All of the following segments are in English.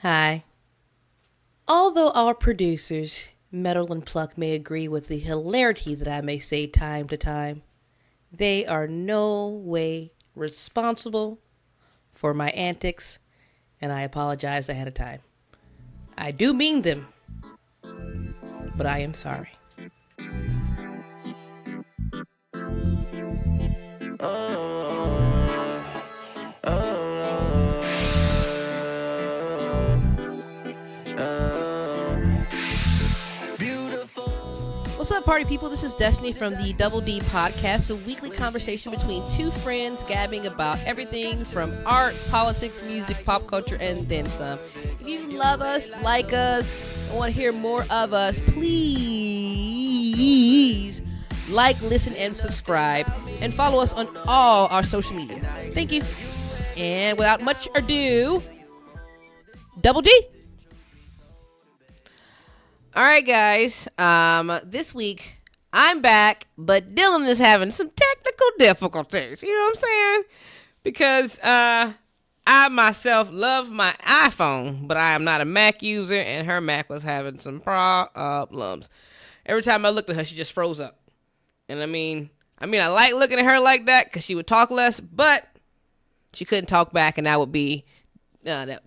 Hi. Although our producers, Metal and Pluck, may agree with the hilarity that I may say time to time, they are no way responsible for my antics, and I apologize ahead of time. I do mean them, but I am sorry. What's up, party people? This is Destinee from the Double D Podcast, a weekly conversation between two friends gabbing about everything from art, politics, music, pop culture, and then some. If you love us, like us, and want to hear more of us, please like, listen, and subscribe, and follow us on all our social media. Thank you. And without much ado, Double D. All right, guys. This week I'm back, but Dylan is having some technical difficulties. You know what I'm saying? Because I myself love my iPhone, but I am not a Mac user, and her Mac was having some problems. Every time I looked at her, she just froze up. And I mean, I like looking at her like that because she would talk less, but she couldn't talk back, and that would be that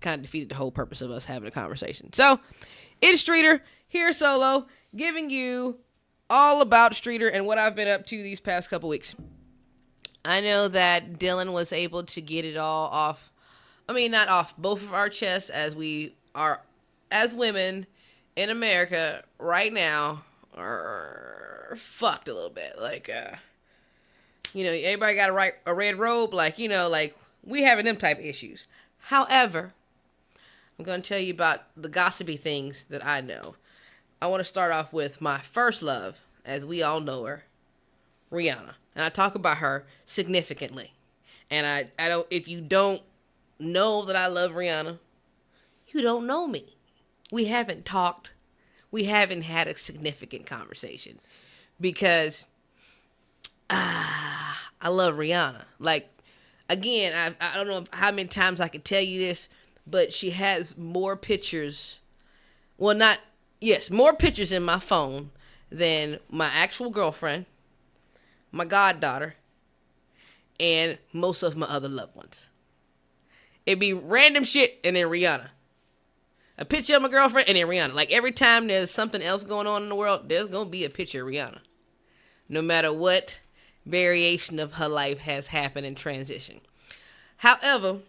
kind of defeated the whole purpose of us having a conversation. So it's Streeter here solo, giving you all about Streeter and what I've been up to these past couple weeks. I know that Dylan was able to get it all off. Not off both of our chests, as we are, as women in America right now, are fucked a little bit. Like, everybody got a red robe. Like, we having them type of issues. However, I'm going to tell you about the gossipy things that I know. I want to start off with my first love, as we all know her, Rihanna. And I talk about her significantly. And I don't, if you don't know that I love Rihanna, you don't know me. We haven't talked. We haven't had a significant conversation. Because I love Rihanna. Like, again, I don't know how many times I can tell you this, but she has more pictures. More pictures in my phone than my actual girlfriend, my goddaughter, and most of my other loved ones. It'd be random shit and then Rihanna. A picture of my girlfriend and then Rihanna. Like, every time there's something else going on in the world, there's going to be a picture of Rihanna. No matter what variation of her life has happened and transition. However,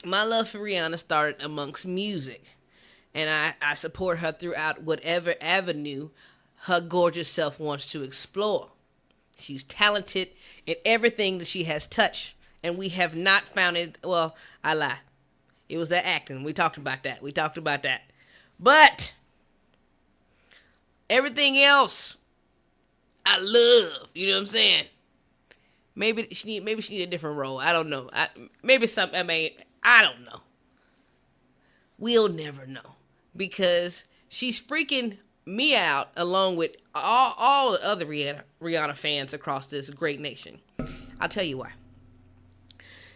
my love for Rihanna started amongst music, and I support her throughout whatever avenue her gorgeous self wants to explore. She's talented in everything that she has touched, and we have not found it. Well, I lie. It was that acting. We talked about that. But everything else, I love. You know what I'm saying? Maybe she need a different role. I don't know. I don't know. We'll never know. Because she's freaking me out along with all the other Rihanna fans across this great nation. I'll tell you why.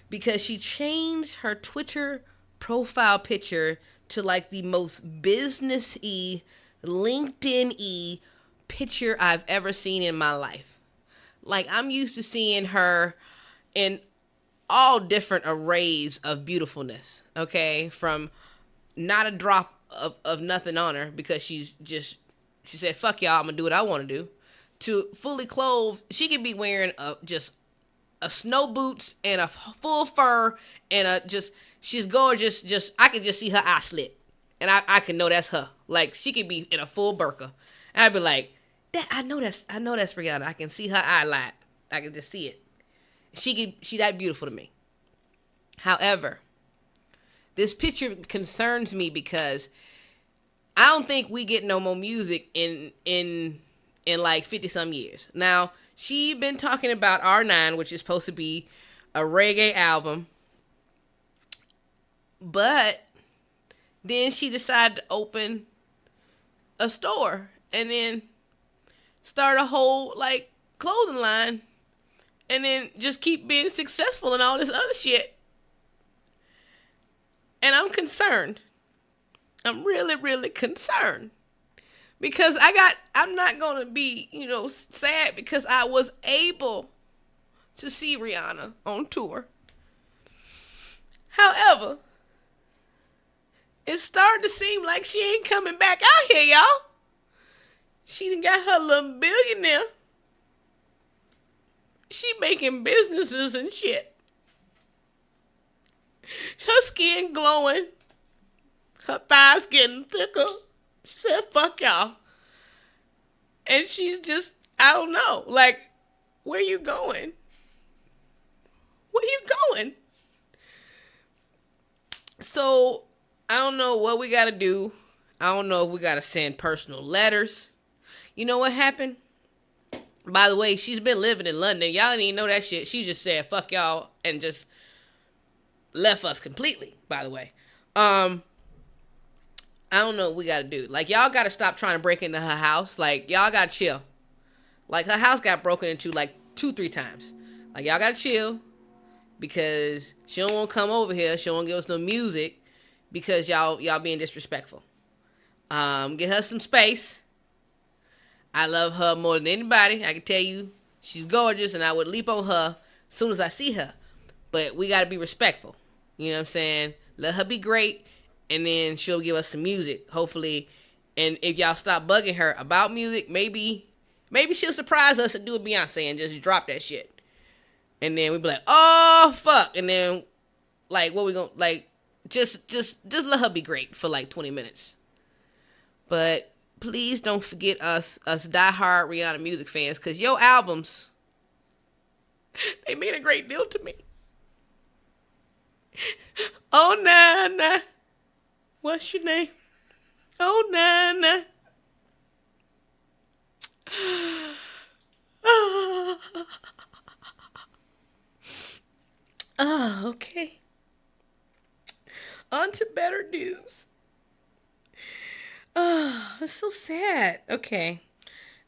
Because she changed her Twitter profile picture to like the most business-y, LinkedIn-y picture I've ever seen in my life. Like, I'm used to seeing her in all different arrays of beautifulness, okay? From not a drop of nothing on her because she said, fuck y'all, I'm gonna do what I want to do, to fully clothed. She could be wearing just a snow boots and a full fur and she's gorgeous. Just, I can just see her eye slit. And I can know that's her. Like, she could be in a full burqa. And I'd be like, I know that's Rihanna. I can see her eye light. I can just see it. She that beautiful to me. However, this picture concerns me because I don't think we get no more music in like 50 some years. Now, she been talking about R9, which is supposed to be a reggae album. But then she decided to open a store and then start a whole like clothing line and then just keep being successful and all this other shit. I'm concerned. I'm really, really concerned. Because I'm not going to be, sad because I was able to see Rihanna on tour. However, it's starting to seem like she ain't coming back out here, y'all. She done got her little billionaire. She making businesses and shit. Her skin glowing. Her thighs getting thicker. She said, fuck y'all. And she's just, I don't know. Like, where you going? Where you going? So, I don't know what we got to do. I don't know if we got to send personal letters. You know what happened? By the way, she's been living in London. Y'all didn't even know that shit. She just said, fuck y'all, and just left us completely, by the way. I don't know what we got to do. Like, y'all got to stop trying to break into her house. Like, y'all got to chill. Like, her house got broken into, like, 2-3 times. Like, y'all got to chill because she don't want to come over here. She don't want to give us no music because y'all being disrespectful. Get her some space. I love her more than anybody. I can tell you she's gorgeous and I would leap on her as soon as I see her. But we got to be respectful. You know what I'm saying? Let her be great. And then she'll give us some music, hopefully. And if y'all stop bugging her about music, maybe she'll surprise us and do a Beyonce and just drop that shit. And then we'll be like, oh, fuck. And then, like, what we gonna, like, just let her be great for, like, 20 minutes. But please don't forget us diehard Rihanna music fans, because your albums, they mean a great deal to me. Oh, nah. What's your name? Oh, Nana. Oh, okay. On to better news. Oh, it's so sad. Okay.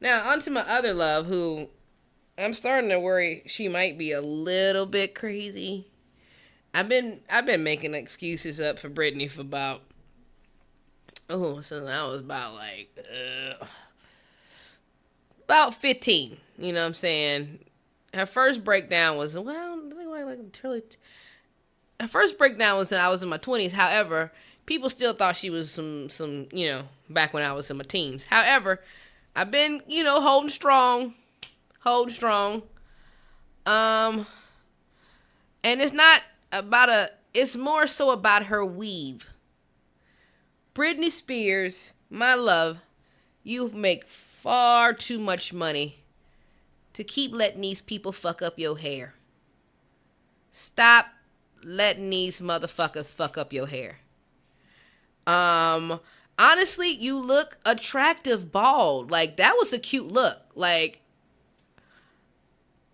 Now, on to my other love, who I'm starting to worry she might be a little bit crazy. I've been making excuses up for Brittany for about, since I was about 15. You know what I'm saying? Her first breakdown was, her first breakdown was when I was in my 20s. However, people still thought she was some, back when I was in my teens. However, I've been, holding strong. And it's not about it's more so about her weave. Britney Spears, my love, you make far too much money to keep letting these people fuck up your hair. Stop letting these motherfuckers fuck up your hair. Honestly, you look attractive bald. Like, that was a cute look. Like,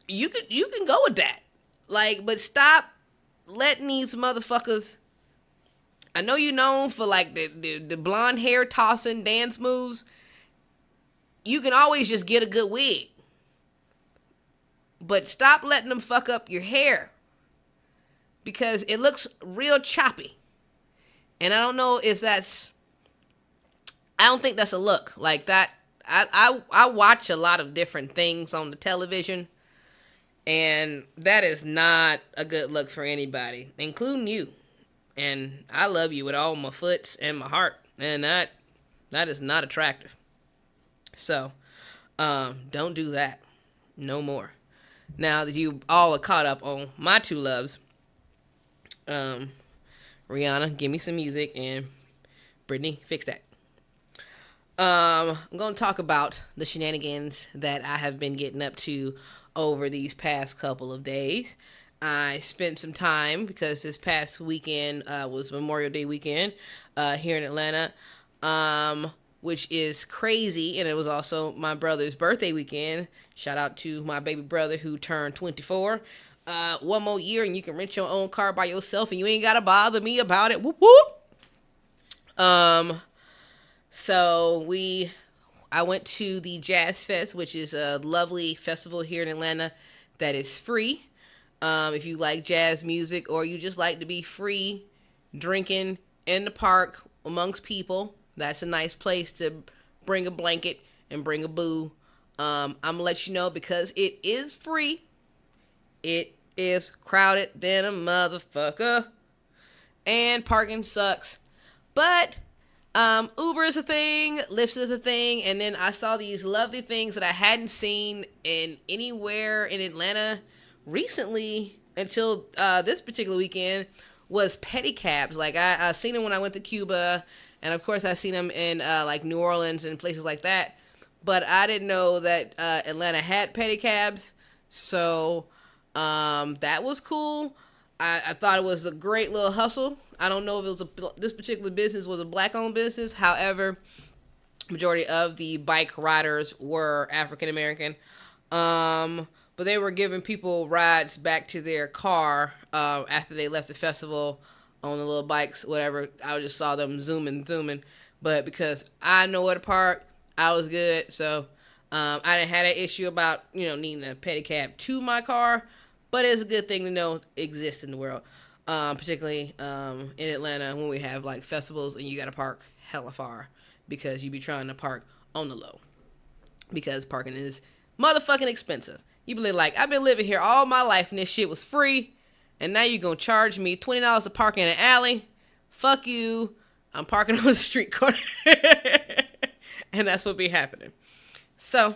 you can go with that. Like, but stop letting these motherfuckers. I know you're known for, like, the blonde hair tossing dance moves. You can always just get a good wig. But stop letting them fuck up your hair. Because it looks real choppy. And I don't know if I don't think that's a look. Like, that, I watch a lot of different things on the television. And that is not a good look for anybody, including you. And I love you with all my foots and my heart. And that is not attractive. So, don't do that. No more. Now that you all are caught up on my two loves, Rihanna, give me some music, and Brittany, fix that. I'm going to talk about the shenanigans that I have been getting up to over these past couple of days. I spent some time, because this past weekend was Memorial Day weekend here in Atlanta, which is crazy, and it was also my brother's birthday weekend. Shout out to my baby brother who turned 24. One more year and you can rent your own car by yourself and you ain't gotta bother me about it. Whoop whoop. So I went to the Jazz Fest, which is a lovely festival here in Atlanta that is free. If you like jazz music or you just like to be free, drinking in the park amongst people. That's a nice place to bring a blanket and bring a boo. I'm gonna let you know, because it is free. It is crowded than a motherfucker, and parking sucks. But Uber is a thing, Lyft is a thing, and then I saw these lovely things that I hadn't seen in anywhere in Atlanta recently until this particular weekend, was pedicabs. Like I seen them when I went to Cuba, and of course I seen them in like New Orleans and places like that. But I didn't know that Atlanta had pedicabs, so that was cool. I thought it was a great little hustle. I don't know if it was this particular business was a black-owned business. However, majority of the bike riders were African American. But they were giving people rides back to their car after they left the festival on the little bikes, whatever. I just saw them zooming. But because I know where to park, I was good. So I didn't have that issue about, needing a pedicab to my car. But it's a good thing to know exists in the world, particularly in Atlanta when we have like festivals and you got to park hella far because you be trying to park on the low because parking is motherfucking expensive. You be like, I've been living here all my life and this shit was free, and now you're going to charge me $20 to park in an alley? Fuck you. I'm parking on the street corner. And that's what be happening. So,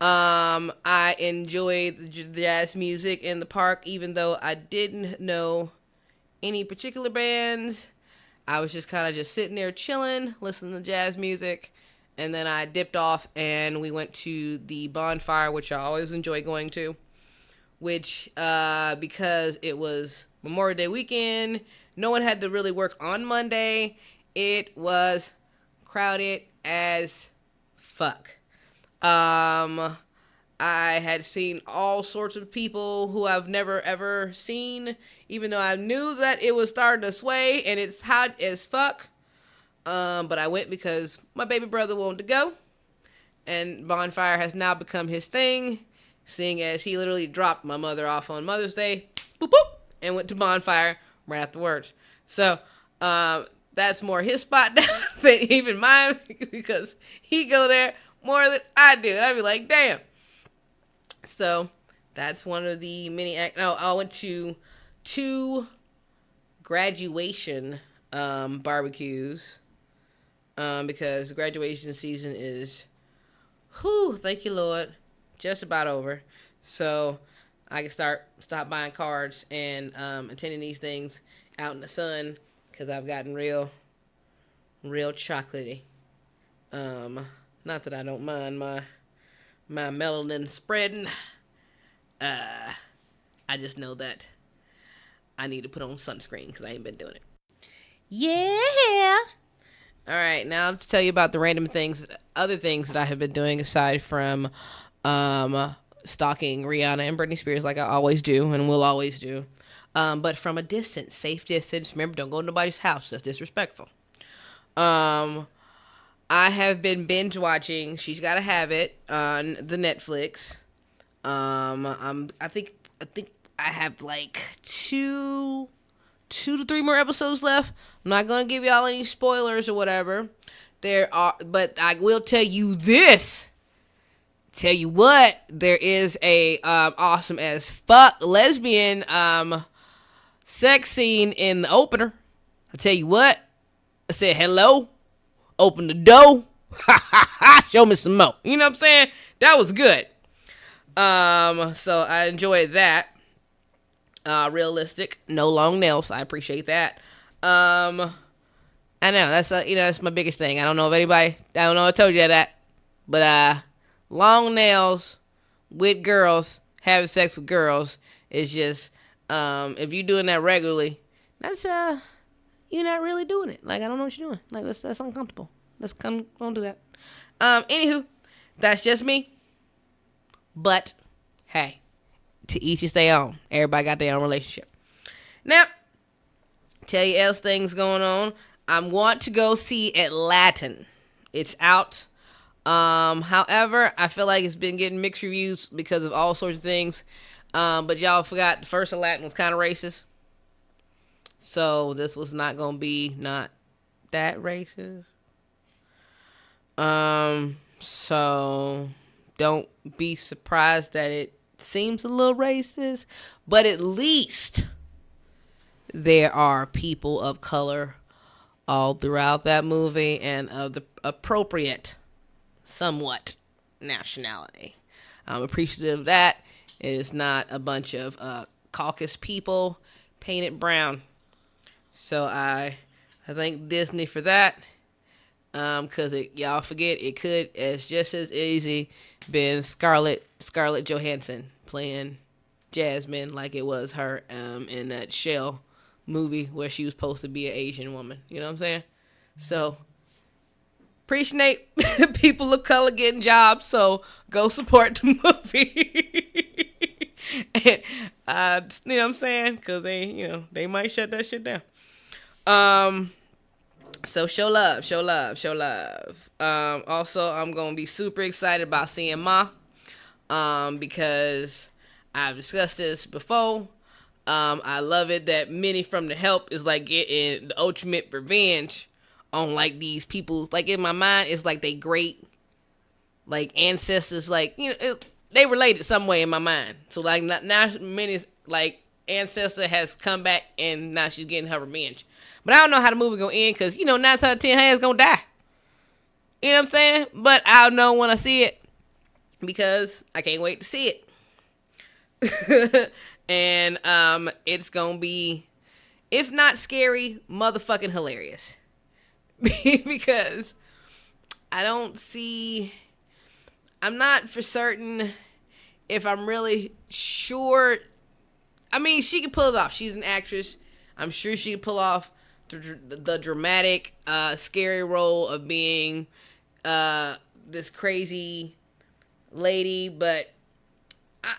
I enjoyed the jazz music in the park, even though I didn't know any particular bands. I was just kind of just sitting there chilling, listening to jazz music. And then I dipped off and we went to the bonfire, which I always enjoy going to, which, because it was Memorial Day weekend, no one had to really work on Monday. It was crowded as fuck. I had seen all sorts of people who I've never ever seen, even though I knew that it was starting to sway and it's hot as fuck. But I went because my baby brother wanted to go, and bonfire has now become his thing, seeing as he literally dropped my mother off on Mother's Day, boop, boop, and went to bonfire right afterwards. So, that's more his spot than even mine, because he go there more than I do. And I'd be like, damn. So, that's one of the many, I went to 2 graduation, barbecues. Because graduation season is, thank you, Lord, just about over. So I can stop buying cards and attending these things out in the sun, because I've gotten real chocolatey. Not that I don't mind my melanin spreading. I just know that I need to put on sunscreen because I ain't been doing it. Yeah. All right, now to tell you about the random other things that I have been doing aside from stalking Rihanna and Britney Spears like I always do and will always do. But from a distance, safe distance. Remember, don't go to nobody's house. That's disrespectful. I have been binge watching She's Gotta Have It on the Netflix. I think I have like 2 to 3 more episodes left. I'm not gonna give y'all any spoilers or whatever. But I will tell you this. Tell you what, there is a awesome as fuck lesbian sex scene in the opener. I tell you what, I said hello, open the door, show me some more. You know what I'm saying? That was good. So I enjoyed that. Realistic, no long nails. I appreciate that. I know that's my biggest thing. I don't know if I told you that, but long nails with girls, having sex with girls is just if you're doing that regularly, that's you're not really doing it. Like, I don't know what you're doing. Like, that's uncomfortable. Don't do that. Anywho, that's just me. But hey, to each is their own. Everybody got their own relationship. Now, tell you else things going on. I want to go see Aladdin. It's out. However, I feel like it's been getting mixed reviews because of all sorts of things. But y'all forgot the first Aladdin was kind of racist. So this was not gonna be not that racist. So don't be surprised that it seems a little racist, but at least there are people of color all throughout that movie and of the appropriate, somewhat, nationality. I'm appreciative of that. It is not a bunch of caucus people painted brown. So I thank Disney for that. Cause y'all forget it could as just as easy been Scarlett Johansson playing Jasmine like it was her in that Shell movie where she was supposed to be an Asian woman. You know what I'm saying? So appreciate people of color getting jobs. So go support the movie. And, you know what I'm saying? Cause they might shut that shit down. So show love. Also, I'm going to be super excited about seeing Ma. Because I've discussed this before. I love it that Minnie from The Help is like getting the ultimate revenge on like these people. Like in my mind, it's like they great like ancestors. Like, they related some way in my mind. So like now Minnie's like ancestor has come back and now she's getting her revenge. But I don't know how the movie gonna end because 9 times out of 10 her ass gonna die. You know what I'm saying? But I'll know when I see it because I can't wait to see it. And it's gonna be, if not scary, motherfucking hilarious. Because I'm not for certain if I'm really sure. I mean, she can pull it off. She's an actress. I'm sure she can pull off the dramatic, scary role of being this crazy lady, but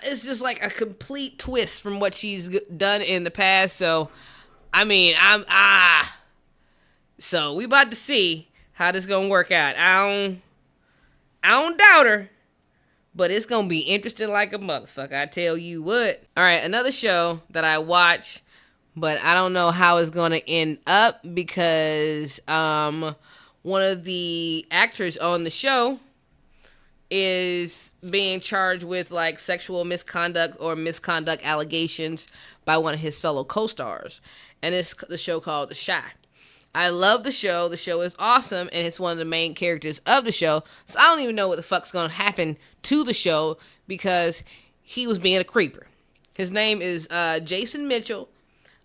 it's just like a complete twist from what she's done in the past. So, I mean, so we about to see how this gonna work out. I don't doubt her, but it's gonna be interesting like a motherfucker. I tell you what. All right, another show that I watch, but I don't know how it's gonna end up because one of the actors on the show is being charged with like sexual misconduct or misconduct allegations by one of his fellow co-stars, and it's the show called The Chi. I love the show. The show is awesome, and it's one of the main characters of the show. So I don't even know what the fuck's gonna happen to the show because he was being a creeper. His name is Jason Mitchell.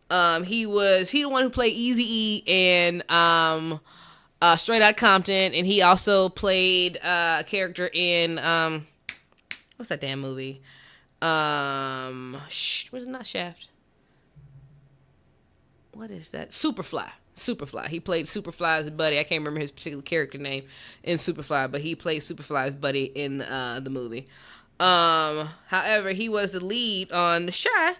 He the one who played Eazy-E in Straight Outta Compton, and he also played a character in what's that damn movie? Was it not Shaft? What is that? Superfly. He played Superfly's buddy. I can't remember his particular character name in Superfly, but he played Superfly's buddy in the movie. However, he was the lead on The Chi,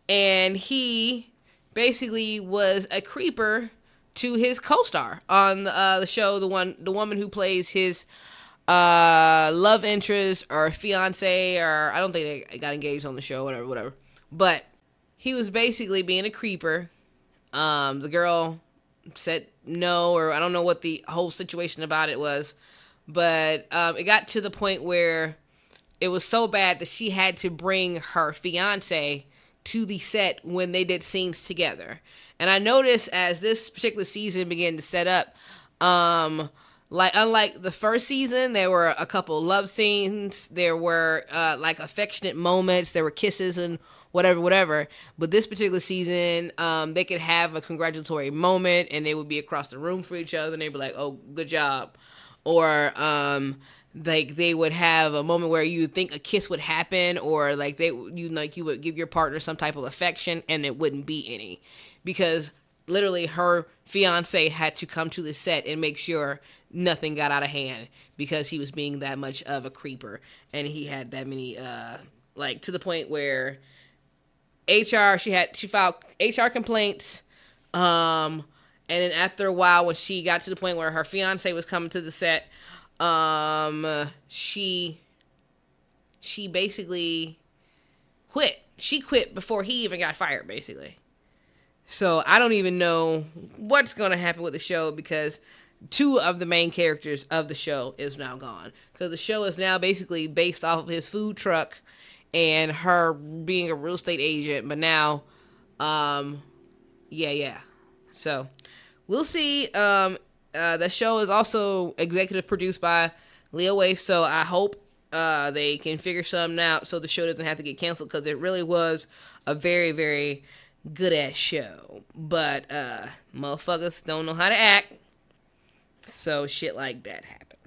and he basically was a creeper to his co-star on the show. The woman who plays his love interest or fiance, or I don't think they got engaged on the show, whatever. But he was basically being a creeper. The girl said no, or I don't know what the whole situation about it was, but it got to the point where it was so bad that she had to bring her fiance to the set when they did scenes together. And I noticed as this particular season began to set up, like unlike the first season, there were a couple love scenes, there were like affectionate moments, there were kisses and whatever. But this particular season, they could have a congratulatory moment and they would be across the room for each other and they'd be like, oh, good job. Or like they would have a moment where you think a kiss would happen, or like you would give your partner some type of affection and it wouldn't be any, because literally her fiance had to come to the set and make sure nothing got out of hand because he was being that much of a creeper, and he had that many like to the point where she filed HR complaints, and then after a while when she got to the point where her fiance was coming to the set, she basically quit. She quit before he even got fired, basically. So I don't even know what's going to happen with the show because 2 of the main characters of the show is now gone. Because the show is now basically based off of his food truck and her being a real estate agent. But now, yeah. So we'll see. The show is also executive produced by Leo Waif. So I hope they can figure something out so the show doesn't have to get canceled, because it really was a very, very good ass show. But motherfuckers don't know how to act. So shit like that happened.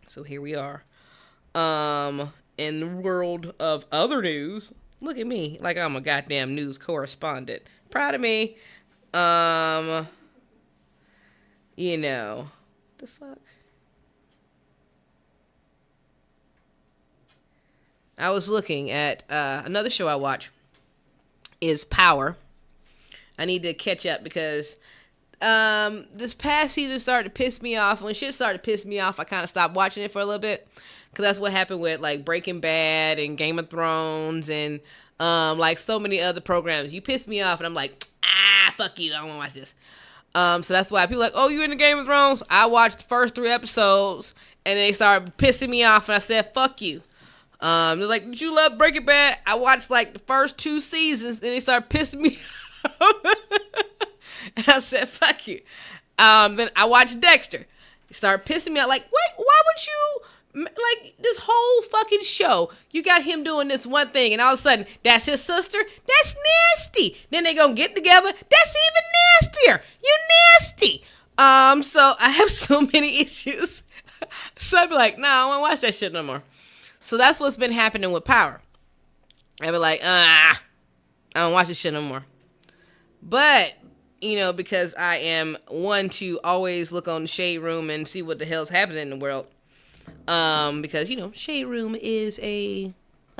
So here we are. In the world of other news, look at me like I'm a goddamn news correspondent. Proud of me. You know, what the fuck? I was looking at another show I watch is Power. I need to catch up because this past season started to piss me off. When shit started to piss me off, I kind of stopped watching it for a little bit, because that's what happened with like Breaking Bad and Game of Thrones and like so many other programs. You piss me off and I'm like, fuck you, I don't want to watch this. So that's why people are like, oh, you into Game of Thrones? I watched the first 3 episodes and they started pissing me off and I said, fuck you. They're like, did you love Breaking Bad? I watched like the first 2 seasons and they started pissing me off. And I said, fuck you. Then I watched Dexter. It started pissing me out. Like, wait, why would you, like, this whole fucking show, you got him doing this one thing, and all of a sudden, that's his sister? That's nasty. Then they gonna get together? That's even nastier. You nasty. So I have so many issues. So I'd be like, nah, I don't want to watch that shit no more. So that's what's been happening with Power. I'd be like, I don't watch this shit no more. But, you know, because I am one to always look on the Shade Room and see what the hell's happening in the world. Because, you know, Shade Room is a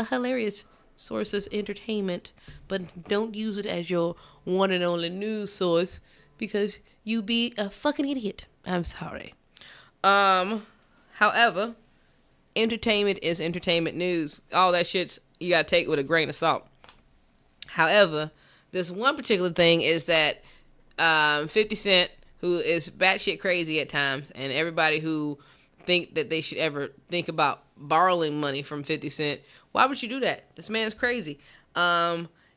hilarious source of entertainment, but don't use it as your one and only news source because you be a fucking idiot. I'm sorry. However, entertainment is entertainment news. All that shit's you gotta take with a grain of salt. However, this one particular thing is that 50 Cent, who is batshit crazy at times, and everybody who think that they should ever think about borrowing money from 50 Cent, why would you do that? This man's crazy.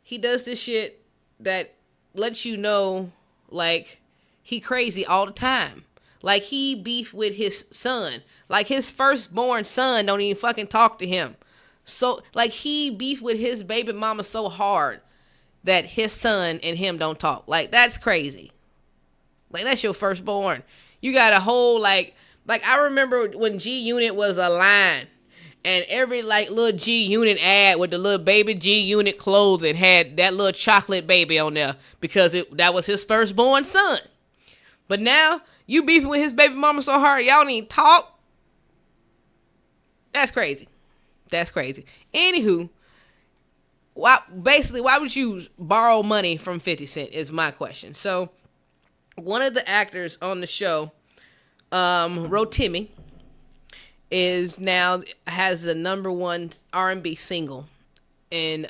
He does this shit that lets you know, like, he crazy all the time. Like, he beef with his son. Like, his firstborn son don't even fucking talk to him. So, like, he beef with his baby mama so hard that his son and him don't talk. Like, that's crazy. Like, that's your firstborn. You got a whole, like I remember when G Unit was a line, and every, like, little G Unit ad with the little baby G Unit clothing had that little chocolate baby on there because that was his firstborn son. But now, you beefing with his baby mama so hard, y'all don't even talk? That's crazy. That's crazy. Anywho, why would you borrow money from 50 Cent is my question. So, one of the actors on the show, Rotimi, is now has the #1 R&B single in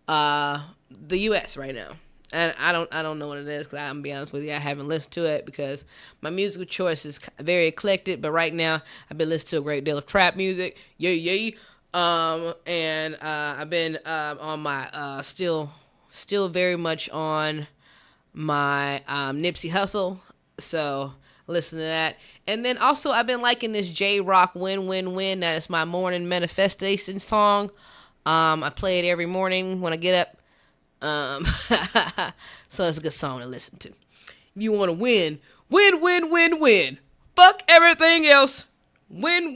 the U.S. right now. And I don't know what it is, because I'm gonna be honest with you, I haven't listened to it because my musical choice is very eclectic. But right now, I've been listening to a great deal of trap music, and I've been on my still very much on my Nipsey Hussle, so listen to that. And then also, I've been liking this J-Rock Win Win Win. That is my morning manifestation song. I play it every morning when I get up. So it's a good song to listen to. If you want to win, win. Fuck everything else. Win.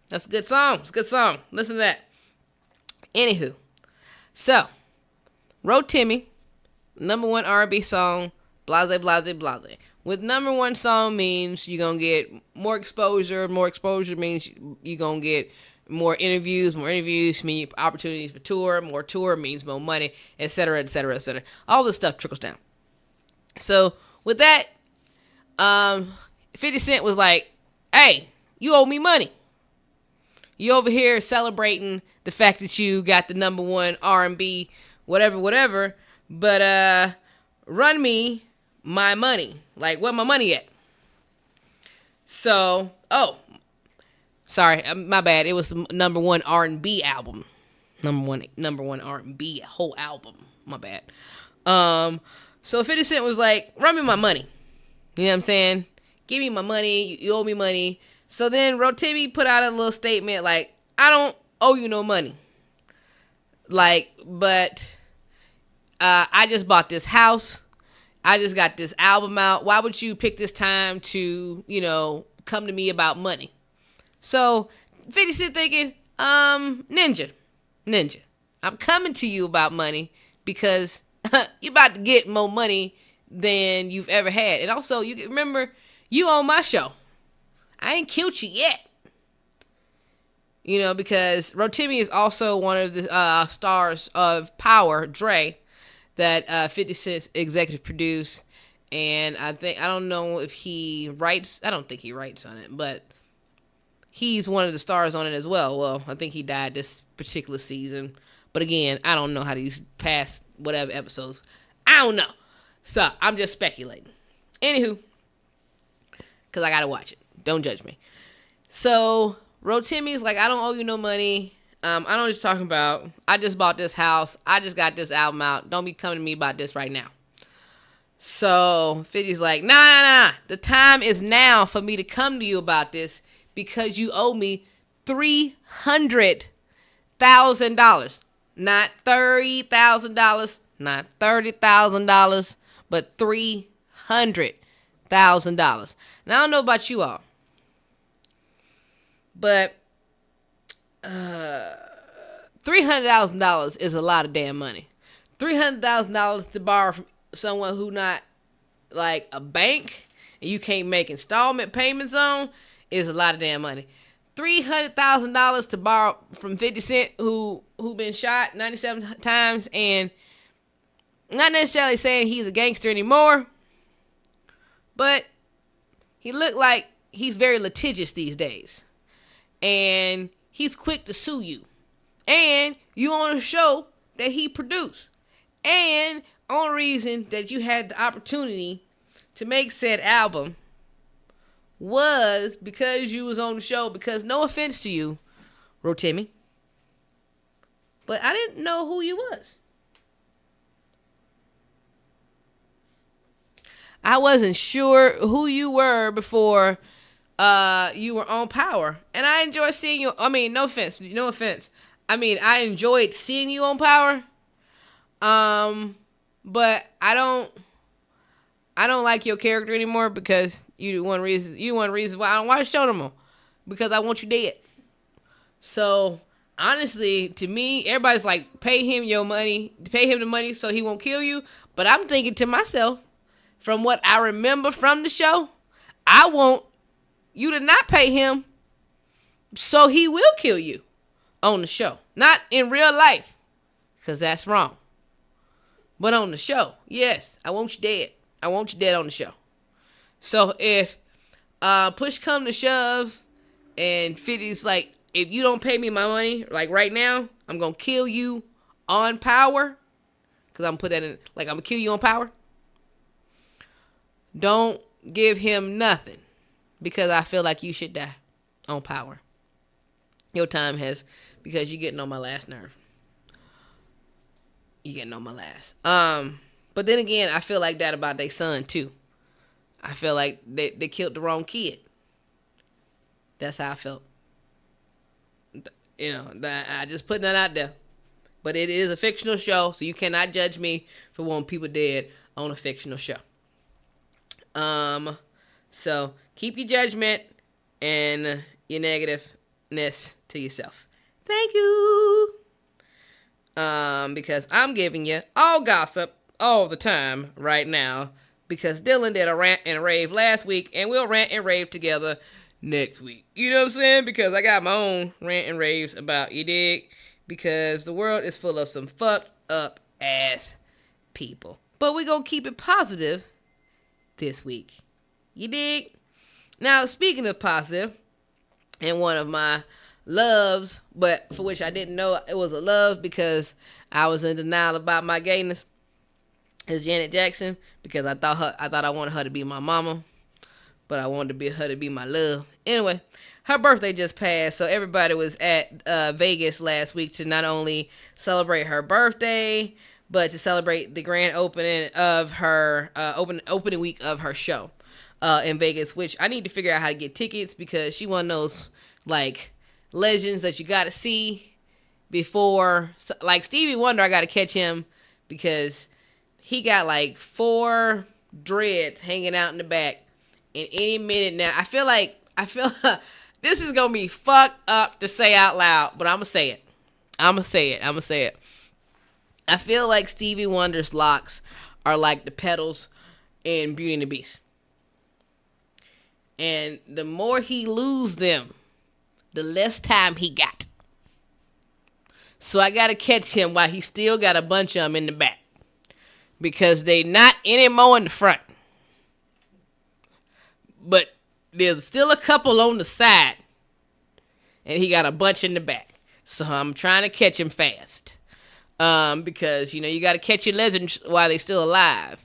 That's a good song. It's a good song. Listen to that. Anywho, so Rotimi, #1 R&B song, blase. With #1 song means you're gonna get more exposure. More exposure means you're gonna get more interviews. More interviews mean opportunities for tour. More tour means more money, etc., etc., etc. All this stuff trickles down. So with that, 50 Cent was like, hey, you owe me money. You over here celebrating the fact that you got the #1 R&B, whatever. But run me my money. Like, where my money at? So, sorry, my bad. It was the number one R&B album. Number one R&B whole album. My bad. So 50 Cent was like, run me my money. You know what I'm saying? Give me my money. You owe me money. So then Rotimi put out a little statement like, I don't owe you no money. Like, but I just bought this house. I just got this album out. Why would you pick this time to, come to me about money? So 50 Cent thinking, Ninja, I'm coming to you about money because you're about to get more money than you've ever had. And also, you remember, you on my show. I ain't killed you yet. Because Rotimi is also one of the stars of Power, Dre, that 50 Cent executive produced. And I don't know if he writes. I don't think he writes on it, but he's one of the stars on it as well. Well, I think he died this particular season. But again, I don't know how these past whatever episodes. I don't know. So I'm just speculating. Anywho, because I got to watch it. Don't judge me. So Rotimi's like, I don't owe you no money. I know what you're talking about. I just bought this house. I just got this album out. Don't be coming to me about this right now. So 50's like, nah. The time is now for me to come to you about this because you owe me $300,000. Not $30,000. Not $30,000. But $300,000. Now, I don't know about you all. But $300,000 is a lot of damn money. $300,000 to borrow from someone who not like a bank and you can't make installment payments on is a lot of damn money. $300,000 to borrow from 50 Cent who been shot 97 times and not necessarily saying he's a gangster anymore, but he looked like he's very litigious these days. And he's quick to sue you. And you on a show that he produced. And only reason that you had the opportunity to make said album was because you was on the show. Because no offense to you, Rotimi, but I didn't know who you was. I wasn't sure who you were before you were on Power. And I enjoy seeing you. I mean, no offense. I mean, I enjoyed seeing you on Power. But I don't like your character anymore because you one reason why I don't watch the show no more. Because I want you dead. So honestly, to me, everybody's like, pay him the money so he won't kill you. But I'm thinking to myself, from what I remember from the show, I want you to not pay him so he will kill you on the show. Not in real life, because that's wrong. But on the show, yes, I want you dead. I want you dead on the show. So if push come to shove and 50's like, if you don't pay me my money, like right now, I'm going to kill you on Power. Because I'm going to put that in, like I'm going to kill you on Power. Don't give him nothing. Because I feel like you should die on Power. Your time has, because you're getting on my last nerve. You're getting on my last. But then again, I feel like that about their son too. I feel like they killed the wrong kid. That's how I felt. I just putting that out there. But it is a fictional show, so you cannot judge me for wanting people dead on a fictional show. So keep your judgment and your negativeness to yourself. Thank you. Because I'm giving you all gossip all the time right now. Because Dylan did a rant and a rave last week, and we'll rant and rave together next week. You know what I'm saying? Because I got my own rant and raves about, you dig? Because the world is full of some fucked up ass people. But we're going to keep it positive this week. You dig? Now, speaking of positive, and one of my loves, but for which I didn't know it was a love because I was in denial about my gayness. is Janet Jackson, because I thought I wanted her to be my mama, but I wanted her to be my love. Anyway, her birthday just passed, so everybody was at Vegas last week to not only celebrate her birthday, but to celebrate the grand opening of her opening week of her show in Vegas. Which I need to figure out how to get tickets, because she one of those like legends that you got to see before. Like Stevie Wonder, I got to catch him because he got like 4 dreads hanging out in the back. In any minute now, I feel this is gonna be fucked up to say out loud, but I'm gonna say it. I feel like Stevie Wonder's locks are like the petals in Beauty and the Beast, and the more he lose them, the less time he got. So I gotta catch him while he still got a bunch of them in the back, because they not anymore in the front. But there's still a couple on the side, and he got a bunch in the back. So I'm trying to catch him fast. Because, you got to catch your legends while they still alive.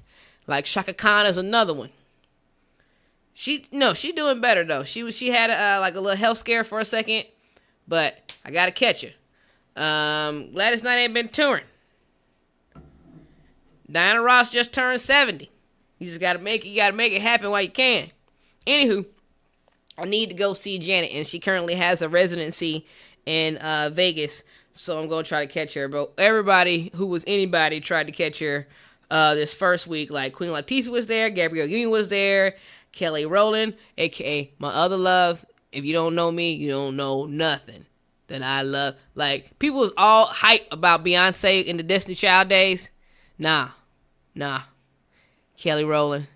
Like Shaka Khan is another one. She doing better, though. She had like a little health scare for a second, but I got to catch her. Gladys Knight ain't been touring. Diana Ross just turned 70. You just got to make it happen while you can. Anywho, I need to go see Janet, and she currently has a residency in Vegas, so I'm going to try to catch her. But everybody who was anybody tried to catch her this first week. Like Queen Latifah was there, Gabrielle Union was there, Kelly Rowland, a.k.a. my other love. If you don't know me, you don't know nothing that I love. Like, people was all hype about Beyonce in the Destiny Child days. Nah. Kelly Rowland.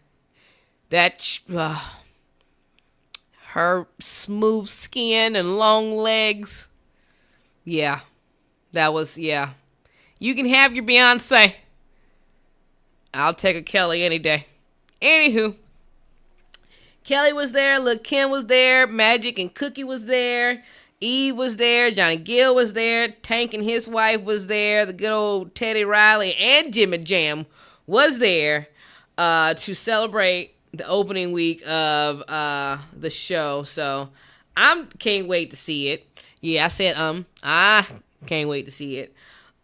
Her smooth skin and long legs. Yeah. You can have your Beyonce. I'll take a Kelly any day. Anywho, Kelly was there, Lil' Kim was there, Magic and Cookie was there, Eve was there, Johnny Gill was there, Tank and his wife was there, the good old Teddy Riley and Jimmy Jam was there to celebrate the opening week of the show. So I can't wait to see it. Yeah, I said I can't wait to see it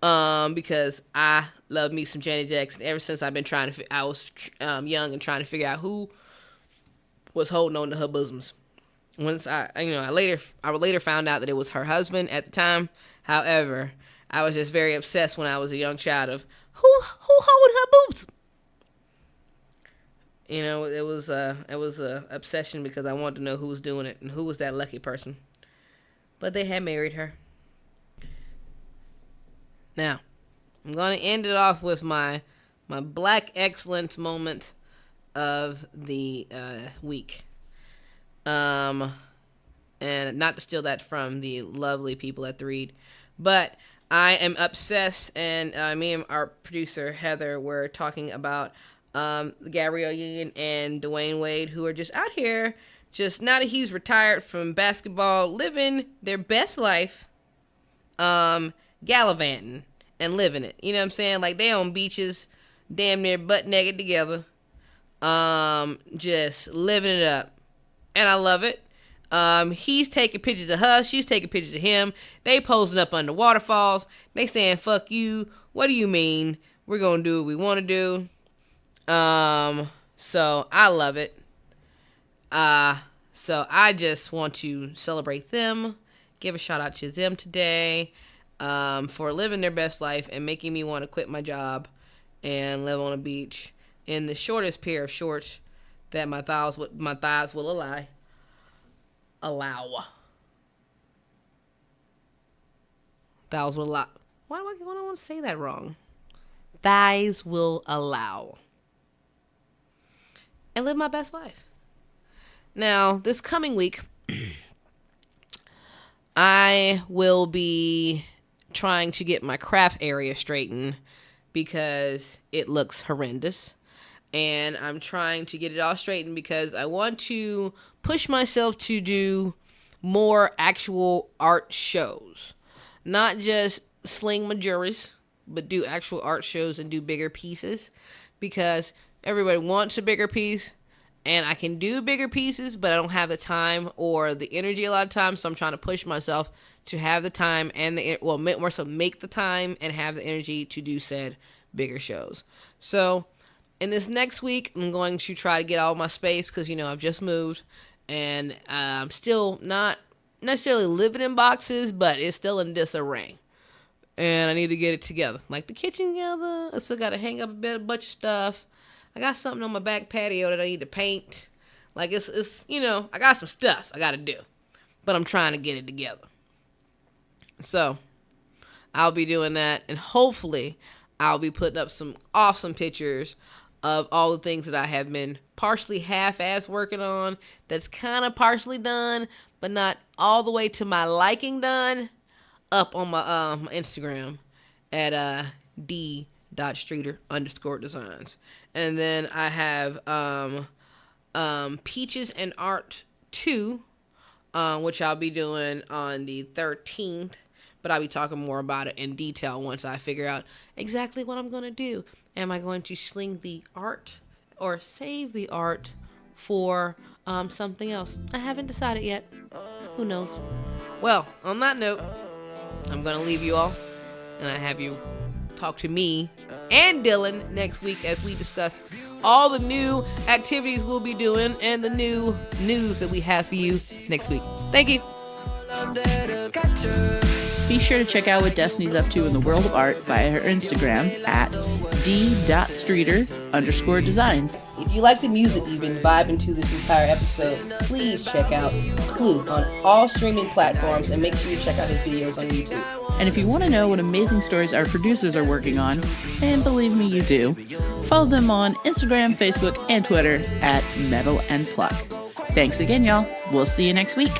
because I love me some Janet Jackson ever since I've been I was young and trying to figure out who was holding on to her bosoms. Once I later found out that it was her husband at the time. However, I was just very obsessed when I was a young child of who hold her boobs. It was a obsession because I wanted to know who was doing it and who was that lucky person. But they had married her. Now, I'm going to end it off with my black excellence moment of the week. And not to steal that from the lovely people at the Read, but I am obsessed, and me and our producer Heather were talking about Gabrielle Union and Dwayne Wade, who are just out here, just now that he's retired from basketball, living their best life, gallivanting and living it. You know what I'm saying? Like, they on beaches, damn near butt naked together, just living it up. And I love it. He's taking pictures of her. She's taking pictures of him. They posing up under waterfalls. They saying, fuck you. What do you mean? We're going to do what we want to do. So I love it. So I just want to celebrate them. Give a shout out to them today. For living their best life and making me want to quit my job and live on a beach in the shortest pair of shorts that my thighs will allow. Thighs will allow. Why do I want to say that wrong? Thighs will allow. And live my best life. Now, this coming week, I will be trying to get my craft area straightened because it looks horrendous. And I'm trying to get it all straightened because I want to push myself to do more actual art shows. Not just sling my juries, but do actual art shows and do bigger pieces. because everybody wants a bigger piece, and I can do bigger pieces, but I don't have the time or the energy a lot of times, so I'm trying to push myself to have the time and more so make the time and have the energy to do said bigger shows. So in this next week, I'm going to try to get all my space because, I've just moved, and I'm still not necessarily living in boxes, but it's still in disarray. And I need to get it together. Like the kitchen together. I still got to hang up a bunch of stuff. I got something on my back patio that I need to paint. Like it's I got some stuff I got to do. But I'm trying to get it together. So I'll be doing that, and hopefully I'll be putting up some awesome pictures of all the things that I have been partially half-ass working on, that's kind of partially done, but not all the way to my liking done, up on my Instagram at d.streeter_designs. And then I have Peaches and Art 2, which I'll be doing on the 13th. But I'll be talking more about it in detail once I figure out exactly what I'm going to do. Am I going to sling the art or save the art for something else? I haven't decided yet. Who knows? Well, on that note, I'm going to leave you all, and I have you talk to me and Dylan next week as we discuss all the new activities we'll be doing and the new news that we have for you next week. Thank you. Be sure to check out what Destinee's up to in the world of art via her Instagram at d.streeter_designs. If you like the music you've been vibing to this entire episode, please check out Clew on all streaming platforms, and make sure you check out his videos on YouTube. And if you want to know what amazing stories our producers are working on, and believe me, you do, follow them on Instagram, Facebook, and Twitter at Metal and Pluck. Thanks again, y'all. We'll see you next week.